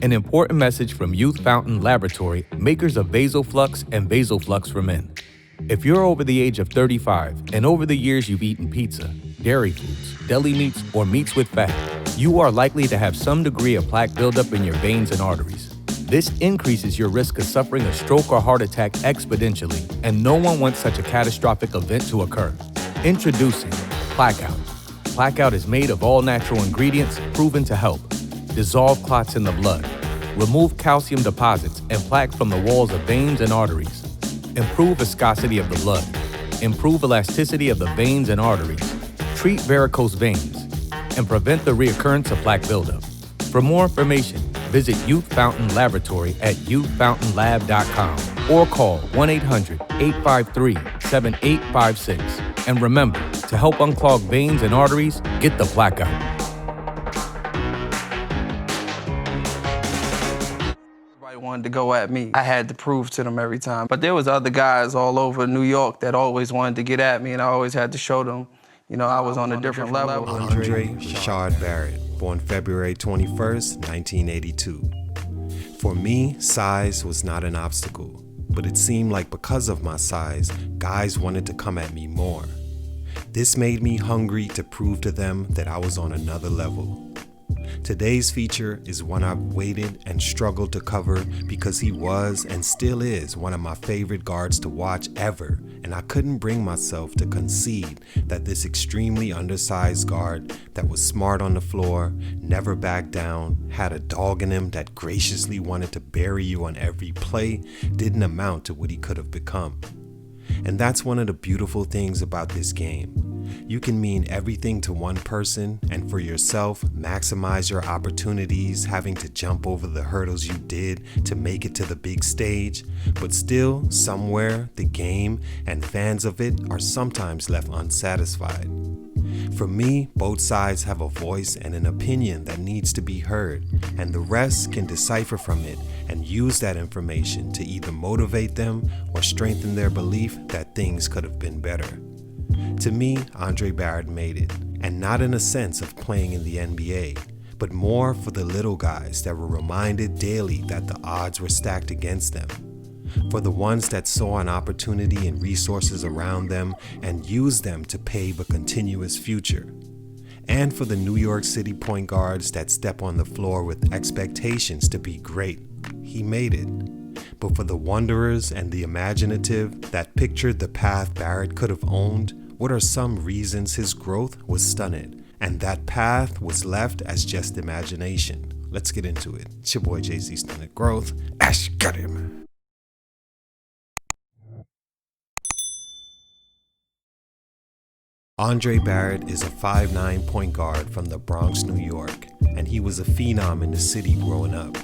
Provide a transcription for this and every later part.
An important message from Youth Fountain Laboratory, makers of VasoFlux and VasoFlux for Men. If you're over the age of 35 and over the years you've eaten pizza, dairy foods, deli meats, or meats with fat, you are likely to have some degree of plaque buildup in your veins and arteries. This increases your risk of suffering a stroke or heart attack exponentially, and no one wants such a catastrophic event to occur. Introducing Plaque-Out. Plaque-Out is made of all natural ingredients proven to help dissolve clots in the blood, remove calcium deposits and plaque from the walls of veins and arteries, improve viscosity of the blood, improve elasticity of the veins and arteries, treat varicose veins, and prevent the reoccurrence of plaque buildup. For more information, visit Youth Fountain Laboratory at youthfountainlab.com or call 1-800-853-7856. And remember, to help unclog veins and arteries, get the plaque out. Wanted to go at me. I had to prove to them every time. But there was other guys all over New York that always wanted to get at me, and I always had to show them, I was on a different level. Andre Rashard Barrett, born February 21st, 1982. For me, size was not an obstacle, but it seemed like because of my size, guys wanted to come at me more. This made me hungry to prove to them that I was on another level. Today's feature is one I've waited and struggled to cover because he was and still is one of my favorite guards to watch ever, and I couldn't bring myself to concede that this extremely undersized guard that was smart on the floor, never backed down, had a dog in him that graciously wanted to bury you on every play, didn't amount to what he could have become. And that's one of the beautiful things about this game. You can mean everything to one person and for yourself maximize your opportunities, having to jump over the hurdles you did to make it to the big stage, but still somewhere the game and fans of it are sometimes left unsatisfied. For me, both sides have a voice and an opinion that needs to be heard, and the rest can decipher from it and use that information to either motivate them or strengthen their belief that things could have been better. To me, Andre Barrett made it, and not in a sense of playing in the NBA, but more for the little guys that were reminded daily that the odds were stacked against them. For the ones that saw an opportunity and resources around them and used them to pave a continuous future. And for the New York City point guards that step on the floor with expectations to be great. He made it. But for the wanderers and the imaginative that pictured the path Barrett could have owned, what are some reasons his growth was stunted and that path was left as just imagination? Let's get into it. It's your boy Jay-Z, Stunted Growth. Ash, got him. Andre Barrett is a 5'9" point guard from the Bronx, New York, and he was a phenom in the city growing up.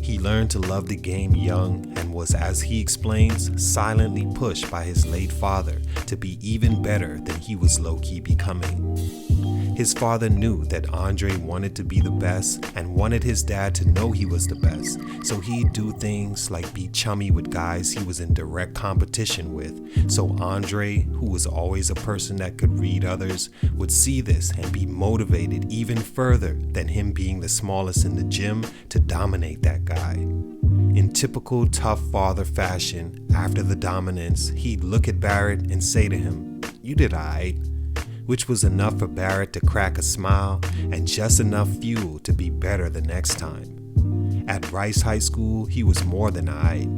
He learned to love the game young and was, as he explains, silently pushed by his late father to be even better than he was low-key becoming. His father knew that Andre wanted to be the best and wanted his dad to know he was the best, so he'd do things like be chummy with guys he was in direct competition with, so Andre, who was always a person that could read others, would see this and be motivated even further than him being the smallest in the gym to dominate that guy. In typical tough father fashion, after the dominance, he'd look at Barrett and say to him, "You did alright," which was enough for Barrett to crack a smile and just enough fuel to be better the next time. At Rice High School, he was more than alright.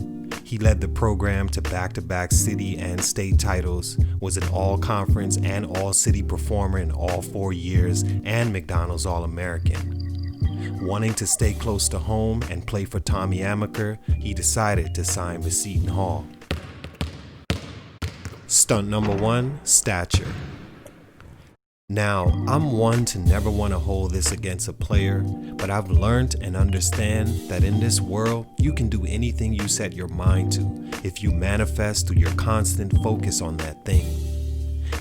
He led the program to back-to-back city and state titles, was an all-conference and all-city performer in all 4 years, and McDonald's All-American. Wanting to stay close to home and play for Tommy Amaker, he decided to sign with Seton Hall. Stunt number 1, stature. Now, I'm one to never want to hold this against a player, but I've learned and understand that in this world, you can do anything you set your mind to if you manifest through your constant focus on that thing.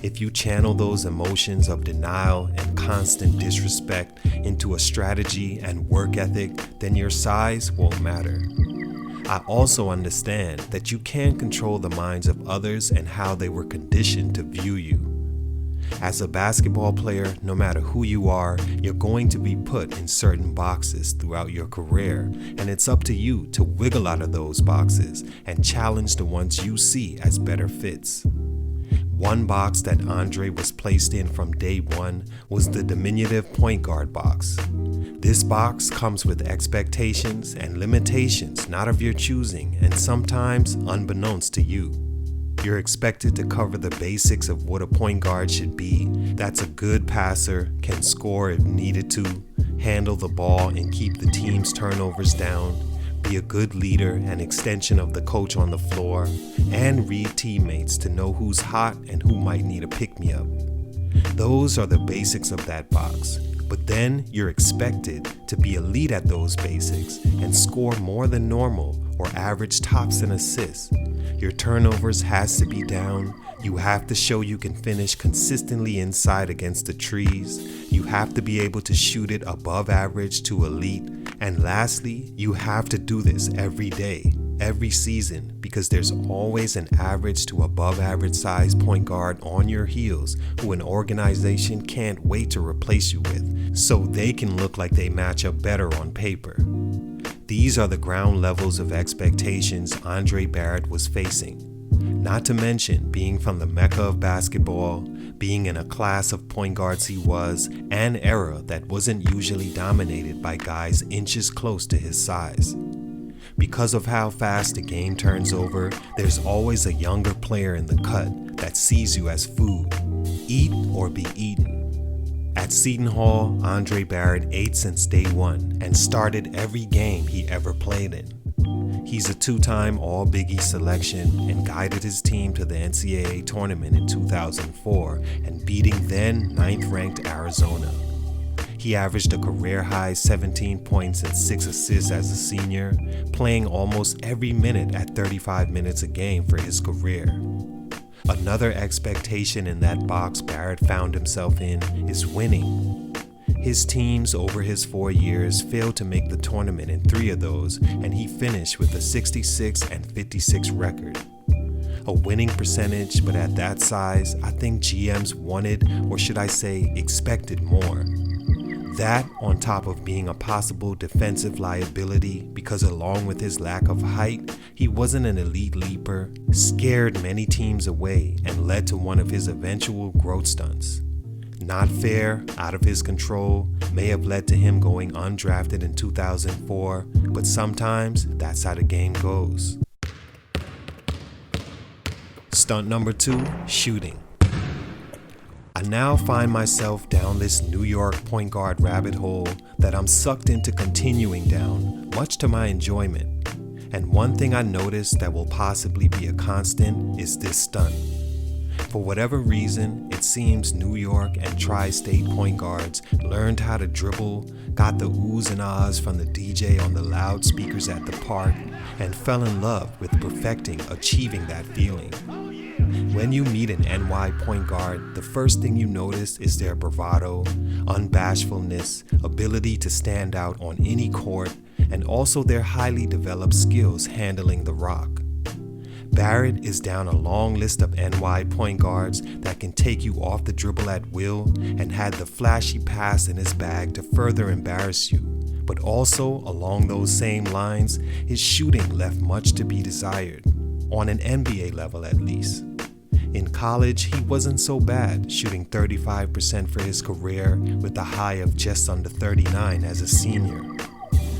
If you channel those emotions of denial and constant disrespect into a strategy and work ethic, then your size won't matter. I also understand that you can't control the minds of others and how they were conditioned to view you. As a basketball player, no matter who you are, you're going to be put in certain boxes throughout your career, and it's up to you to wiggle out of those boxes and challenge the ones you see as better fits. One box that Andre was placed in from day one was the diminutive point guard box. This box comes with expectations and limitations not of your choosing, and sometimes unbeknownst to you. You're expected to cover the basics of what a point guard should be. That's a good passer, can score if needed to, handle the ball and keep the team's turnovers down, be a good leader and extension of the coach on the floor, and read teammates to know who's hot and who might need a pick-me-up. Those are the basics of that box. But then you're expected to be elite at those basics and score more than normal or average tops in assists. Your turnovers has to be down. You have to show you can finish consistently inside against the trees. You have to be able to shoot it above average to elite. And lastly, you have to do this every day, every season, because there's always an average to above average size point guard on your heels who an organization can't wait to replace you with, so they can look like they match up better on paper. These are the ground levels of expectations Andre Barrett was facing. Not to mention being from the mecca of basketball, being in a class of point guards he was, an era that wasn't usually dominated by guys inches close to his size. Because of how fast the game turns over, there's always a younger player in the cut that sees you as food. Eat or be eaten. At Seton Hall, Andre Barrett ate since day one and started every game he ever played in. He's a two-time All-Big East selection and guided his team to the NCAA tournament in 2004 and beating then 9th-ranked Arizona. He averaged a career-high 17 points and 6 assists as a senior, playing almost every minute at 35 minutes a game for his career. Another expectation in that box Barrett found himself in is winning. His teams over his 4 years failed to make the tournament in 3 of those, and he finished with a 66-56 record. A winning percentage, but at that size, I think GMs wanted, or should I say, expected more. That, on top of being a possible defensive liability because along with his lack of height, he wasn't an elite leaper, scared many teams away and led to one of his eventual growth stunts. Not fair, out of his control, may have led to him going undrafted in 2004, but sometimes that's how the game goes. Stunt number 2, shooting. I now find myself down this New York point guard rabbit hole that I'm sucked into continuing down, much to my enjoyment. And one thing I noticed that will possibly be a constant is this stunt. For whatever reason, it seems New York and tri-state point guards learned how to dribble, got the oohs and ahs from the DJ on the loudspeakers at the park, and fell in love with perfecting achieving that feeling. When you meet an NY point guard, the first thing you notice is their bravado, unbashfulness, ability to stand out on any court, and also their highly developed skills handling the rock. Barrett is down a long list of NY point guards that can take you off the dribble at will and had the flashy pass in his bag to further embarrass you. But also, along those same lines, his shooting left much to be desired, on an NBA level at least. In college, he wasn't so bad, shooting 35% for his career with a high of just under 39 as a senior.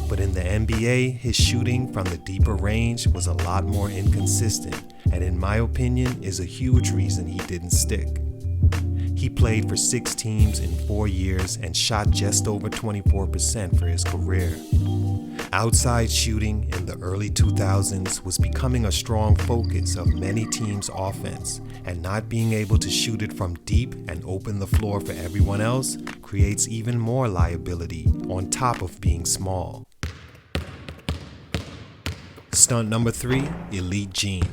But in the NBA, his shooting from the deeper range was a lot more inconsistent, and in my opinion is a huge reason he didn't stick. He played for 6 teams in 4 years and shot just over 24% for his career. Outside shooting in the early 2000s was becoming a strong focus of many teams' offense, and not being able to shoot it from deep and open the floor for everyone else creates even more liability on top of being small. Stunt number 3, elite gene.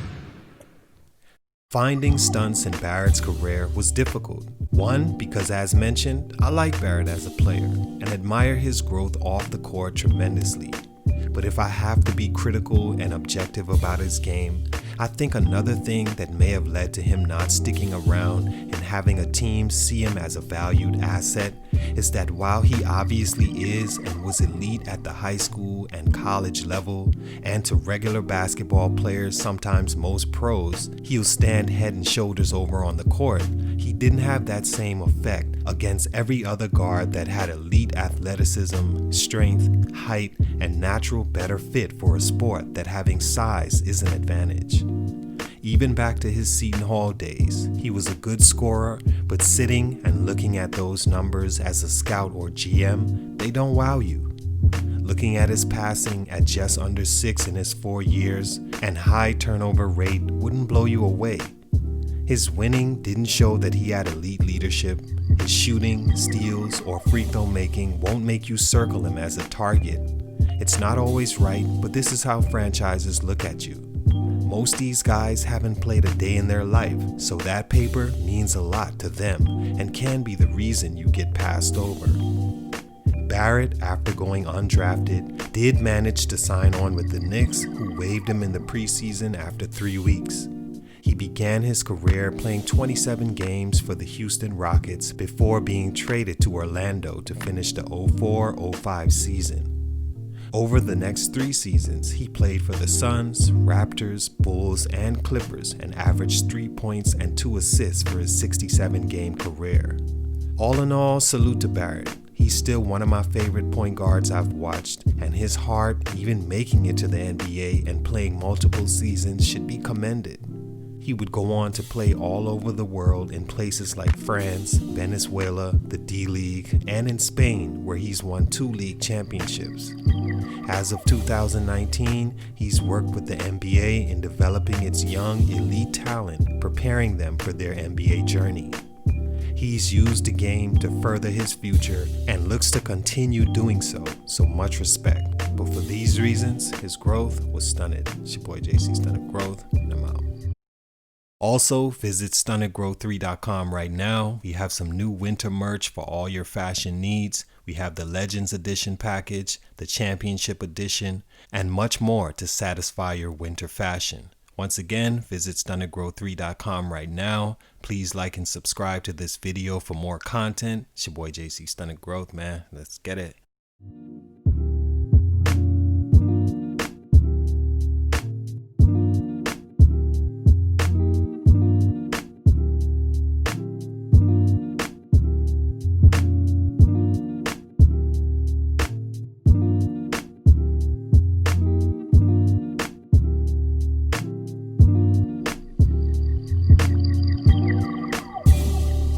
Finding stunts in Barrett's career was difficult. One, because as mentioned, I like Barrett as a player and admire his growth off the court tremendously. But if I have to be critical and objective about his game, I think another thing that may have led to him not sticking around and having a team see him as a valued asset is that while he obviously is and was elite at the high school and college level, and to regular basketball players, sometimes most pros, he'll stand head and shoulders over on the court, he didn't have that same effect against every other guard that had elite athleticism, strength, height, and natural better fit for a sport that having size is an advantage. Even back to his Seton Hall days, he was a good scorer, but sitting and looking at those numbers as a scout or GM, they don't wow you. Looking at his passing at just under 6 in his 4 years and high turnover rate wouldn't blow you away. His winning didn't show that he had elite leadership. His shooting, steals, or free throw making won't make you circle him as a target. It's not always right, but this is how franchises look at you. Most these guys haven't played a day in their life, so that paper means a lot to them and can be the reason you get passed over. Barrett, after going undrafted, did manage to sign on with the Knicks, who waived him in the preseason after 3 weeks. He began his career playing 27 games for the Houston Rockets before being traded to Orlando to finish the 04-05 season. Over the next 3 seasons, he played for the Suns, Raptors, Bulls, and Clippers and averaged 3 points and 2 assists for his 67-game career. All in all, salute to Barrett. He's still one of my favorite point guards I've watched, and his heart, even making it to the NBA and playing multiple seasons, should be commended. He would go on to play all over the world in places like France, Venezuela, the D-League, and in Spain, where he's won 2 league championships. As of 2019, he's worked with the NBA in developing its young elite talent, preparing them for their NBA journey. He's used the game to further his future and looks to continue doing so much respect. But for these reasons, his growth was stunted. It's your boy JC, Stunted Growth, and I'm out. Also, visit stuntedgrowth3.com right now. We have some new winter merch for all your fashion needs. We have the Legends Edition package, the Championship Edition, and much more to satisfy your winter fashion. Once again, visit stuntedgrowth3.com right now. Please like and subscribe to this video for more content. It's your boy JC, Stunted Growth, man. Let's get it.